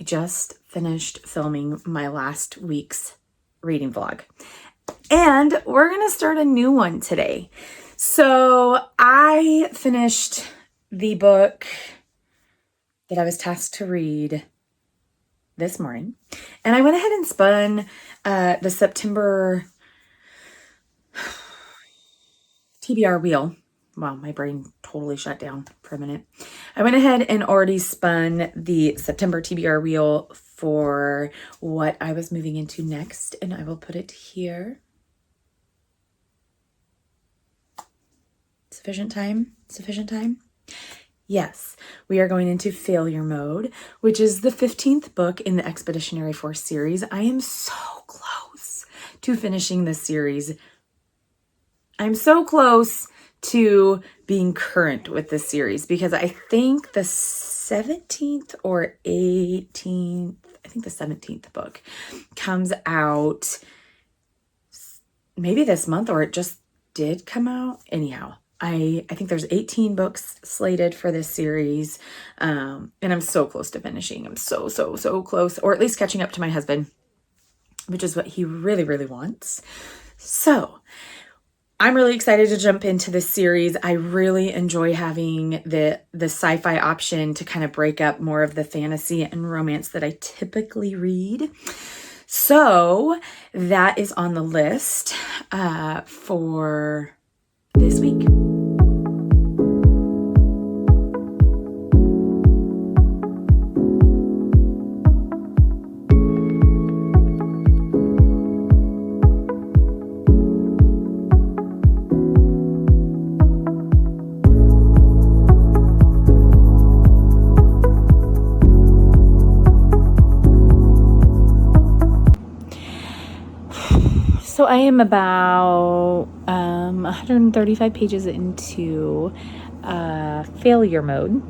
I just finished filming my last week's reading vlog. And we're going to start a new one today. So I finished the book that I was tasked to read this morning. And I went ahead and spun the September TBR wheel. Wow, my brain totally shut down for a minute. I went ahead and already spun the September TBR wheel for what I was moving into next, and I will put it here. Sufficient time? Sufficient time? Yes, we are going into Failure Mode, which is the 15th book in the Expeditionary Force series. I am so close to finishing this series. I'm so close to being current with this series because I think the 17th or 18th, I think the 17th book comes out maybe this month, or it just did come out. Anyhow, I think there's 18 books slated for this series, and I'm so close to finishing. I'm so close, or at least catching up to my husband, which is what he really, really wants. So I'm really excited to jump into this series. I really enjoy having the sci-fi option to kind of break up more of the fantasy and romance that I typically read. So that is on the list for this week. So I am about 135 pages into Failure Mode.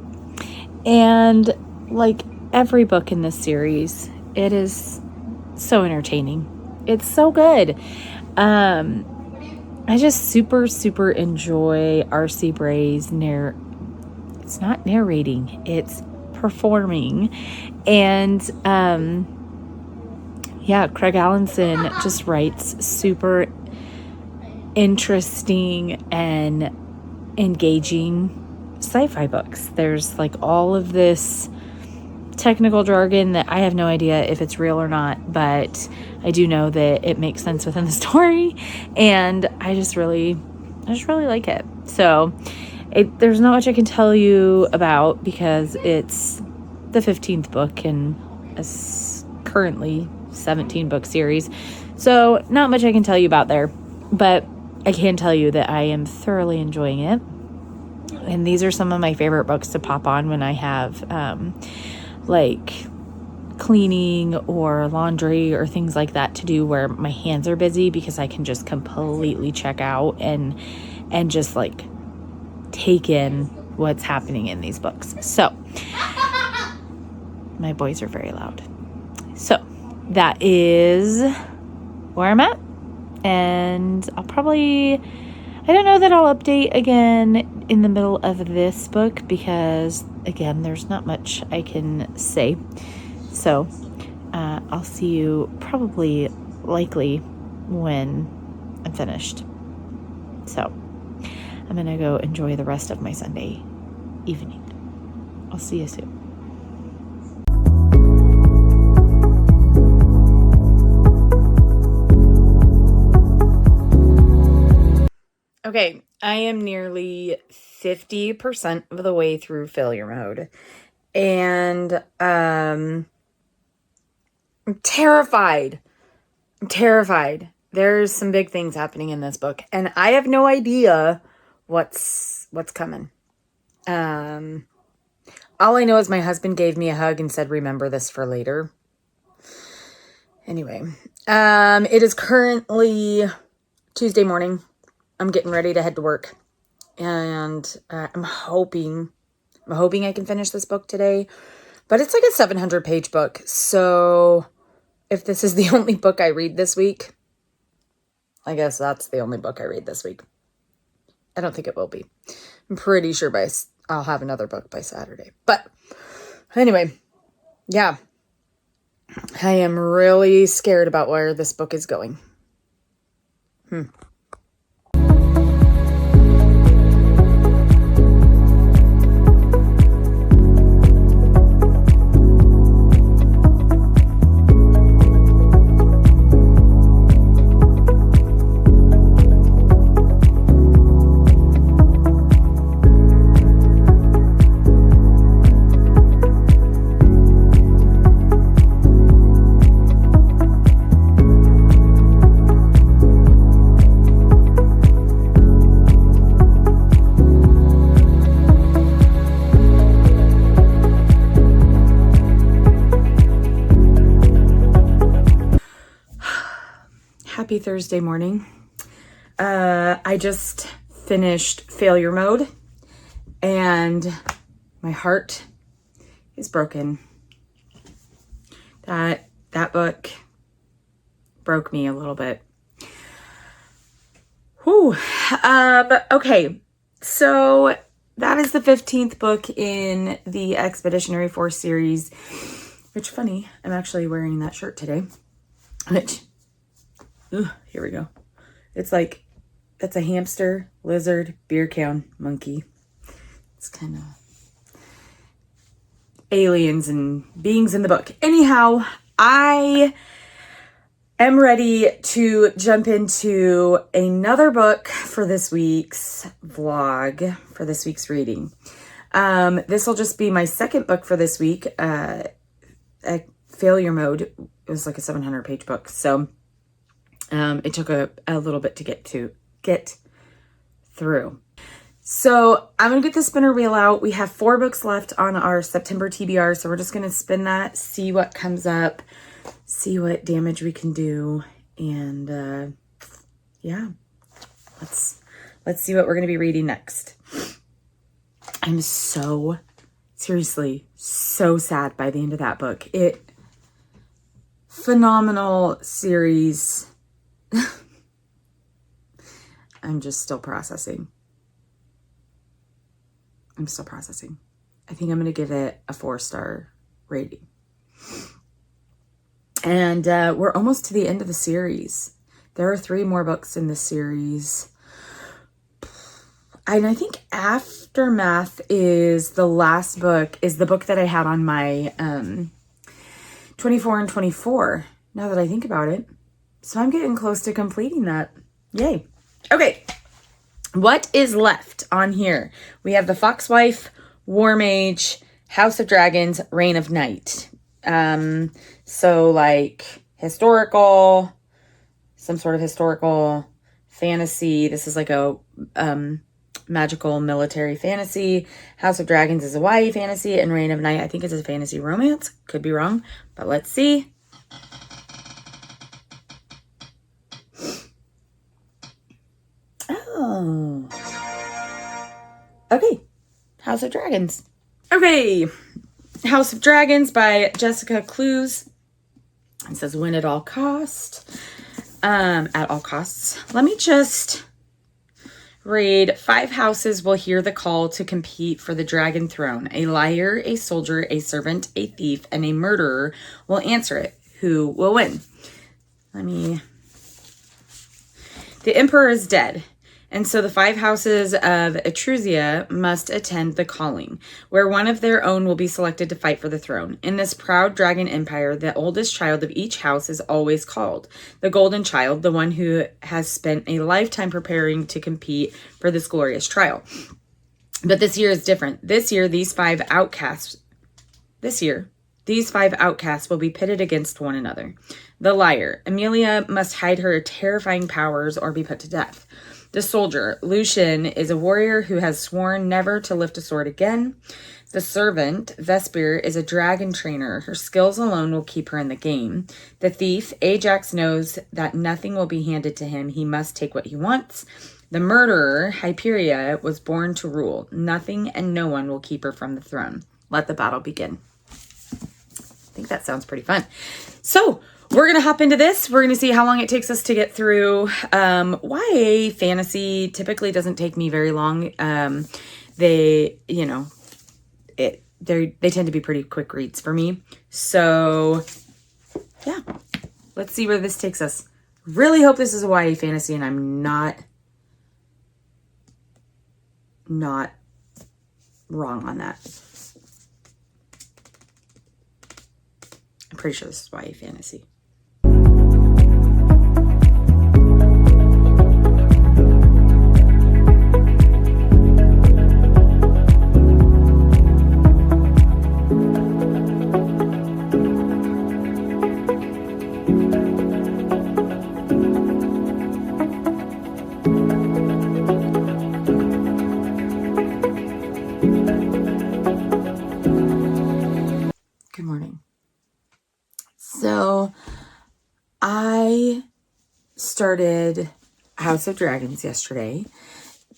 And like every book in this series, it is so entertaining. It's so good. I just super enjoy R.C. Bray's it's not narrating, it's performing. And Craig Allenson just writes super interesting and engaging sci-fi books. There's like all of this technical jargon that I have no idea if it's real or not, but I do know that it makes sense within the story, and I just really like it. So there's not much I can tell you about because it's the 15th book in a currently 17 book series. So not much I can tell you about there, but I can tell you that I am thoroughly enjoying it. And these are some of my favorite books to pop on when I have like cleaning or laundry or things like that to do where my hands are busy, because I can just completely check out and just like take in what's happening in these books. So my boys are very loud. So that is where I'm at. And I don't know that I'll update again in the middle of this book because, again, there's not much I can say. So I'll see you likely when I'm finished. So I'm going to go enjoy the rest of my Sunday evening. I'll see you soon. Okay, I am nearly 50% of the way through Failure Mode, and I'm terrified. There's some big things happening in this book, and I have no idea what's coming. All I know is my husband gave me a hug and said, "Remember this for later." Anyway, it is currently Tuesday morning. I'm getting ready to head to work, and I'm hoping I can finish this book today, but it's like a 700-page book. So if this is the only book I read this week, I guess that's the only book I read this week. I don't think it will be. I'm pretty sure I'll have another book by Saturday. But anyway, yeah, I am really scared about where this book is going. Happy Thursday morning. I just finished Failure Mode and my heart is broken. That book broke me a little bit. Whew. Okay, so that is the 15th book in the Expeditionary Force series, which, funny, I'm actually wearing that shirt today, which, here we go. It's like, that's a hamster, lizard, beer can, monkey. It's kind of aliens and beings in the book. Anyhow, I am ready to jump into another book for this week's vlog, for this week's reading. This will just be my second book for this week. Failure Mode. It was like a 700-page book, so it took a little bit to get through. So I'm going to get the spinner wheel out. We have 4 books left on our September TBR, so we're just going to spin that, see what comes up, see what damage we can do, and yeah, let's see what we're going to be reading next. I'm seriously so sad by the end of that book. Phenomenal series. I'm just still processing. I think I'm going to give it a 4-star rating. And we're almost to the end of the series. There are 3 more books in this series. And I think Aftermath is the last book, is the book that I had on my 24 and 24, now that I think about it. So I'm getting close to completing that. Yay. Okay. What is left on here? We have The Foxwife, War Mage, House of Dragons, Reign of Night. So like historical, some sort of historical fantasy. This is like a magical military fantasy. House of Dragons is a YA fantasy, and Reign of Night, I think, is a fantasy romance. Could be wrong, but let's see. Oh. Okay. House of Dragons. Okay. House of Dragons by Jessica Clues. It says win at all cost. At all costs. Let me just read. 5 houses will hear the call to compete for the dragon throne. A liar, a soldier, a servant, a thief, and a murderer will answer it. Who will win? The emperor is dead. And so the 5 houses of Etrusia must attend the calling, where one of their own will be selected to fight for the throne. In this proud dragon empire, the oldest child of each house is always called the golden child, the one who has spent a lifetime preparing to compete for this glorious trial. But this year is different. This year, these 5 outcasts will be pitted against one another. The liar. Amelia must hide her terrifying powers or be put to death. The soldier, Lucian, is a warrior who has sworn never to lift a sword again. The servant, Vesper, is a dragon trainer. Her skills alone will keep her in the game. The thief, Ajax, knows that nothing will be handed to him. He must take what he wants. The murderer, Hyperia, was born to rule. Nothing and no one will keep her from the throne. Let the battle begin. I think that sounds pretty fun. So, we're going to hop into this. We're going to see how long it takes us to get through. YA fantasy typically doesn't take me very long. They tend to be pretty quick reads for me. So yeah, let's see where this takes us. Really hope this is a YA fantasy and I'm not wrong on that. I'm pretty sure this is YA fantasy. Good morning. So I started House of Dragons yesterday,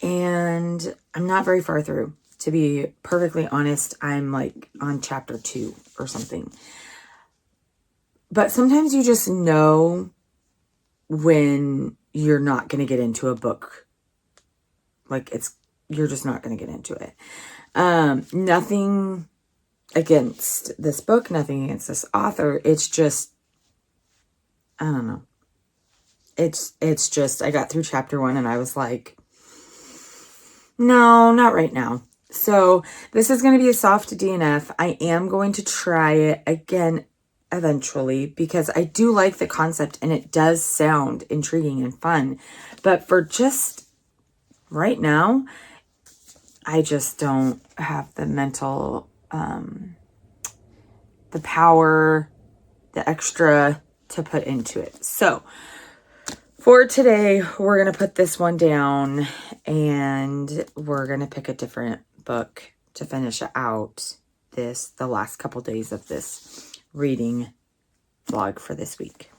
and I'm not very far through. To be perfectly honest, I'm like on chapter 2 or something. But sometimes you just know when you're not going to get into a book. Like you're just not going to get into it. Nothing against this book, nothing against this author. It's just, I don't know. It's just, I got through chapter 1 and I was like, no, not right now. So this is going to be a soft DNF. I am going to try it again eventually because I do like the concept and it does sound intriguing and fun. But for just right now, I just don't have the mental, the power, the extra to put into it. So for today, we're going to put this one down and we're going to pick a different book to finish out the last couple days of this reading vlog for this week.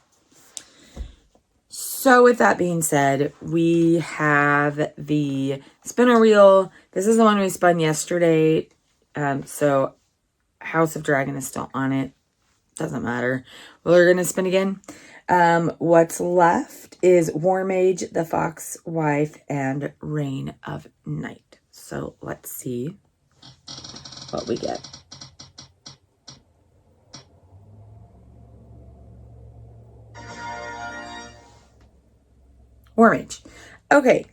So with that being said, we have the spinner wheel. This is the one we spun yesterday. So House of Dragon is still on it. Doesn't matter. We're going to spin again. What's left is War Mage, The Fox Wife, and Reign of Night. So let's see what we get. War Mage. Okay.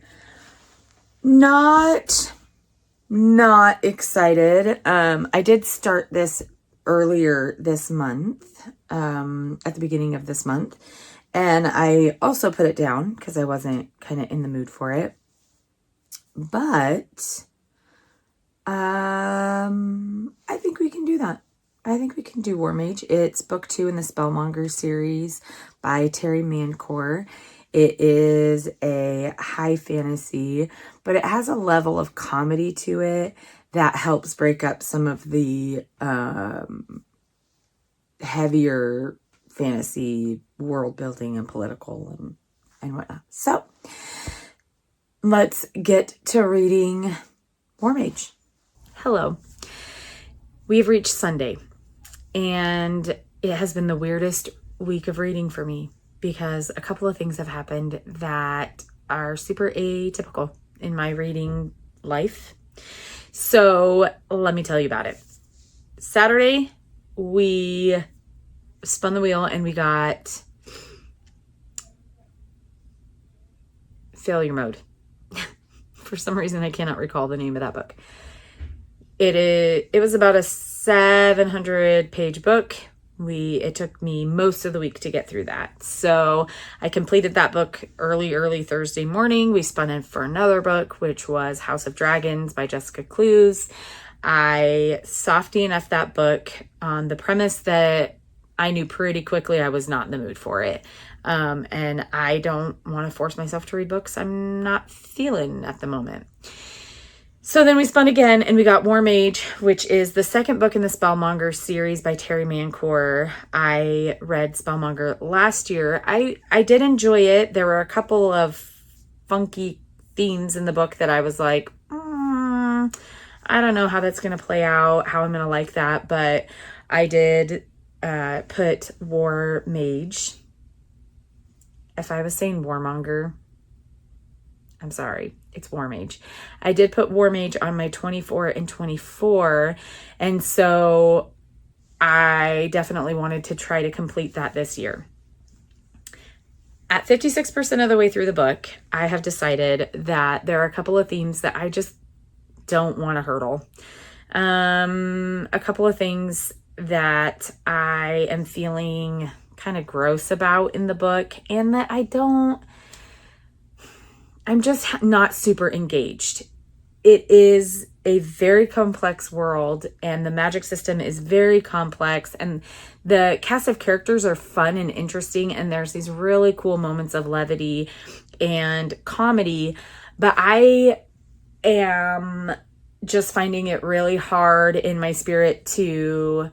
Not excited. I did start this earlier this month, at the beginning of this month. And I also put it down because I wasn't kind of in the mood for it. But I think we can do that. I think we can do War Mage. It's book 2 in the Spellmonger series by Terry Mancour. It is a high fantasy, but it has a level of comedy to it that helps break up some of the heavier fantasy world building and political and whatnot. So let's get to reading War Mage. Hello. We've reached Sunday, and it has been the weirdest week of reading for me because a couple of things have happened that are super atypical in my reading life. So let me tell you about it. Saturday, we spun the wheel and we got Failure Mode. For some reason, I cannot recall the name of that book. It was about a 700-page book. It took me most of the week to get through that. So I completed that book early Thursday morning. We spun in for another book, which was House of Dragons by Jessica Clues. I softy enough that book on the premise that I knew pretty quickly I was not in the mood for it. And I don't want to force myself to read books I'm not feeling at the moment. So then we spun again and we got War Mage, which is the second book in the Spellmonger series by Terry Mancour. I read Spellmonger last year. I did enjoy it. There were a couple of funky themes in the book that I was like, I don't know how that's going to play out, how I'm going to like that. But I did put War Mage. If I was saying Warmonger, I'm sorry. It's War Mage. I did put War Mage on my 24 and 24. And so I definitely wanted to try to complete that this year. At 56% of the way through the book, I have decided that there are a couple of themes that I just don't want to hurdle. A couple of things that I am feeling kind of gross about in the book, and that I'm just not super engaged. It is a very complex world, and the magic system is very complex, and the cast of characters are fun and interesting, and there's these really cool moments of levity and comedy, but I am just finding it really hard in my spirit to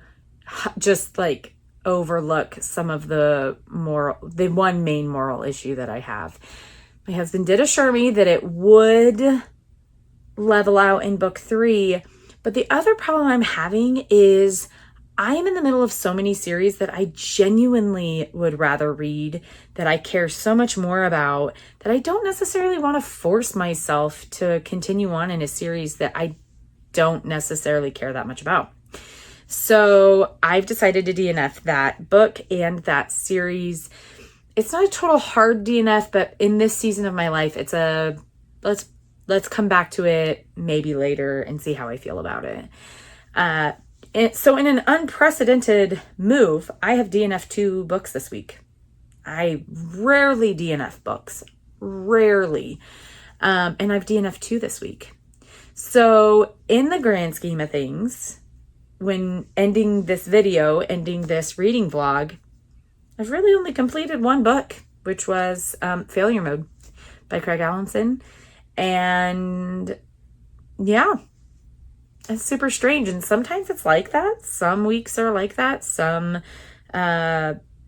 just like overlook some of the one main moral issue that I have. My husband did assure me that it would level out in book 3, but the other problem I'm having is I am in the middle of so many series that I genuinely would rather read, that I care so much more about, that I don't necessarily want to force myself to continue on in a series that I don't necessarily care that much about. So I've decided to DNF that book and that series. It's not a total hard DNF, but in this season of my life, it's a let's come back to it maybe later and see how I feel about it. So in an unprecedented move, I have DNF 2 books this week. I rarely DNF books, rarely. And I've DNF 2 this week. So in the grand scheme of things, when ending this reading vlog, I've really only completed 1 book, which was Failure Mode by Craig Allinson. And yeah, it's super strange. And sometimes it's like that. Some weeks are like that. Some,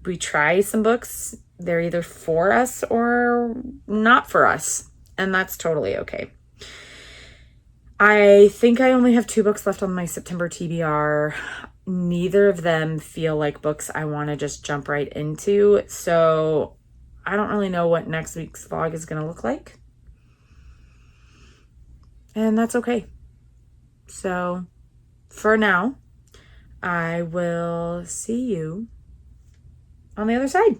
we try some books. They're either for us or not for us. And that's totally okay. I think I only have 2 books left on my September TBR. Neither of them feel like books I want to just jump right into. So I don't really know what next week's vlog is going to look like. And that's okay. So for now, I will see you on the other side.